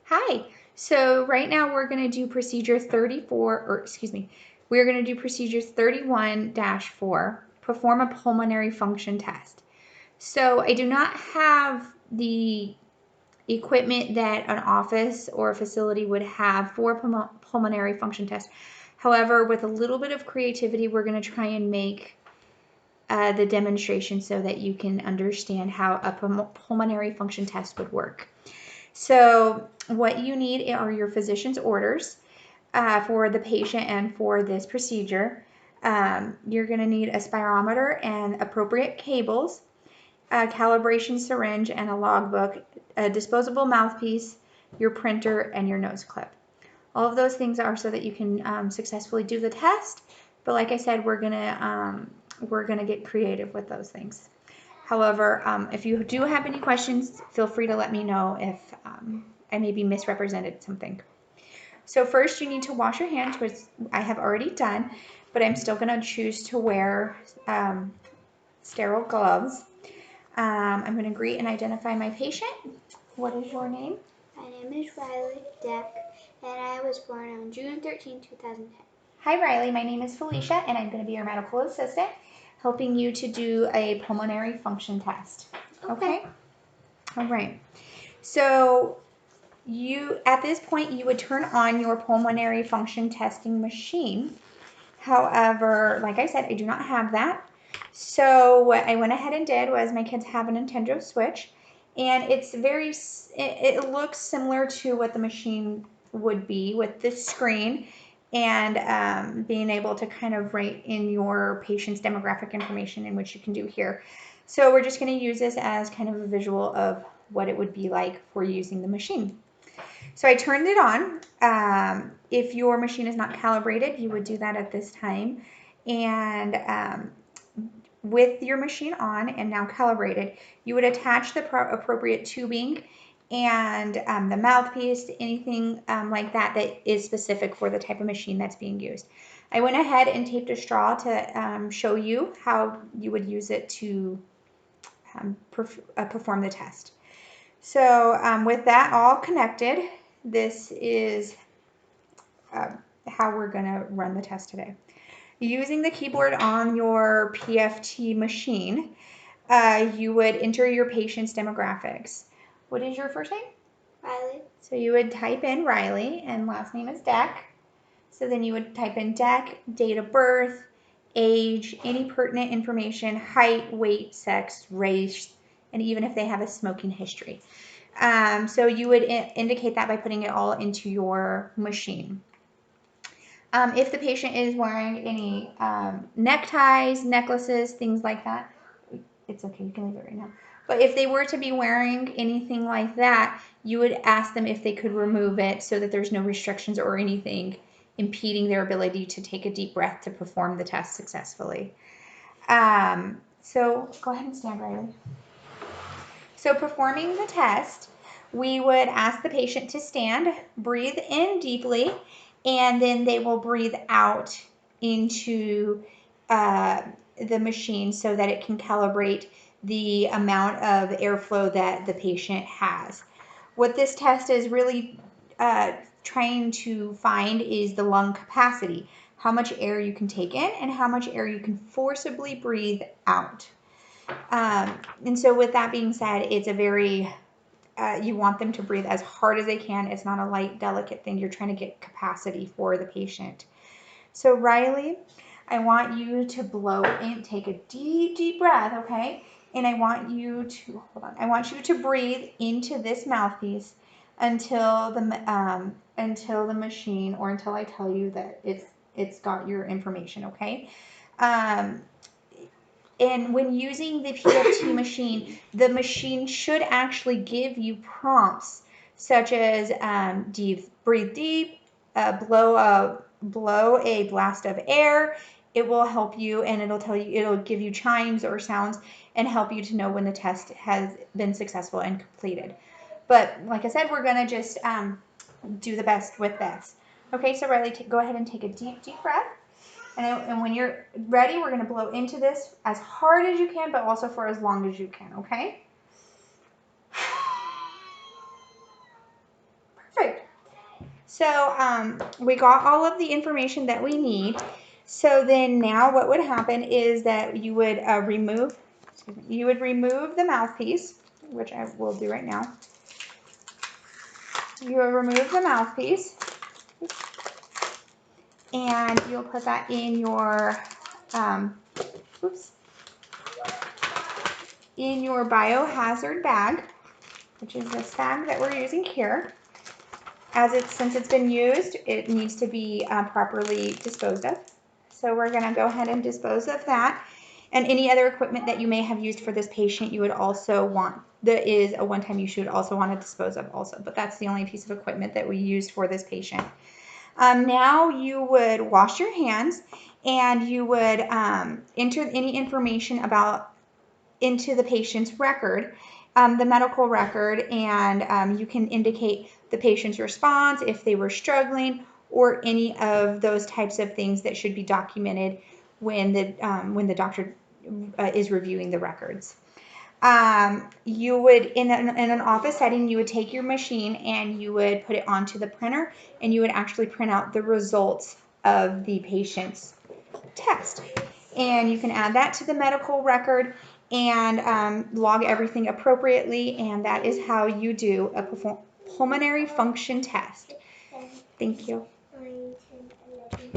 Hi. So right now we're going to do procedure 34, or excuse me, we're going to do procedure 31-4, perform a pulmonary function test. So I do not have the equipment that an office or a facility would have for pulmonary function test. However, with a little bit of creativity, we're going to try and make the demonstration so that you can understand how a pulmonary function test would work. So what you need are your physician's orders for the patient and for this procedure. You're going to need a spirometer and appropriate cables, a calibration syringe and a logbook, a disposable mouthpiece, your printer, and your nose clip. All of those things are so that you can successfully do the test. But like I said, we're gonna get creative with those things. However, if you do have any questions, feel free to let me know if I maybe misrepresented something. So first you need to wash your hands, which I have already done, but I'm still going to choose to wear sterile gloves. I'm going to greet and identify my patient. What is your name? My name is Riley Deck, and I was born on June 13, 2010. Hi Riley, my name is Felicia, and I'm going to be your medical assistant, helping you to do a pulmonary function test. Okay? All right. So at this point, you would turn on your pulmonary function testing machine. However, like I said, I do not have that. So what I went ahead and did was my kids have a Nintendo Switch, and it looks similar to what the machine would be with this screen and being able to kind of write in your patient's demographic information, in which you can do here. So we're just going to use this as kind of a visual of what it would be like for using the machine. So I turned it on. If your machine is not calibrated, you would do that at this time. And with your machine on and now calibrated, you would attach the appropriate tubing and the mouthpiece, anything like that is specific for the type of machine that's being used. I went ahead and taped a straw to show you how you would use it to perform the test. So with that all connected, this is how we're going to run the test today. Using the keyboard on your PFT machine, you would enter your patient's demographics. What is your first name? Riley. So you would type in Riley, and last name is Deck. So then you would type in Deck, date of birth, age, any pertinent information, height, weight, sex, race, and even if they have a smoking history. So you would indicate that by putting it all into your machine. If the patient is wearing any neckties, necklaces, things like that, it's okay, you can leave it right now. But if they were to be wearing anything like that, you would ask them if they could remove it so that there's no restrictions or anything impeding their ability to take a deep breath to perform the test successfully. So go ahead and stand, Riley. So performing the test, we would ask the patient to stand, breathe in deeply, and then they will breathe out into the machine so that it can calibrate the amount of airflow that the patient has. What this test is really trying to find is the lung capacity, how much air you can take in and how much air you can forcibly breathe out. And so with that being said, it's a very, you want them to breathe as hard as they can. It's not a light, delicate thing. You're trying to get capacity for the patient. So Riley, I want you to blow in, take a deep, deep breath, okay? And I want you to, hold on, I want you to breathe into this mouthpiece until the machine, or until I tell you that it's got your information, okay? And when using the PFT machine, the machine should actually give you prompts such as breathe deep, blow a blast of air. It will help you, and it'll give you chimes or sounds and help you to know when the test has been successful and completed. But like I said, we're going to just do the best with this. Okay, so Riley, go ahead and take a deep, deep breath. And when you're ready, we're going to blow into this as hard as you can, but also for as long as you can, okay? So we got all of the information that we need. So then now what would happen is that you would remove the mouthpiece, which I will do right now. You will remove the mouthpiece and you'll put that in your in your biohazard bag, which is this bag that we're using here. Since it's been used, it needs to be properly disposed of. So we're going to go ahead and dispose of that. And any other equipment that you may have used for this patient, you would also want, that is a one-time use, you would also want to dispose of also. But that's the only piece of equipment that we used for this patient. Now you would wash your hands and you would enter any information into the patient's record, the medical record, and you can indicate the patient's response, if they were struggling, or any of those types of things that should be documented when the doctor is reviewing the records. You would, in an office setting, you would take your machine and you would put it onto the printer and you would actually print out the results of the patient's test. And you can add that to the medical record and log everything appropriately, and that is how you do a pulmonary function test. Thank you.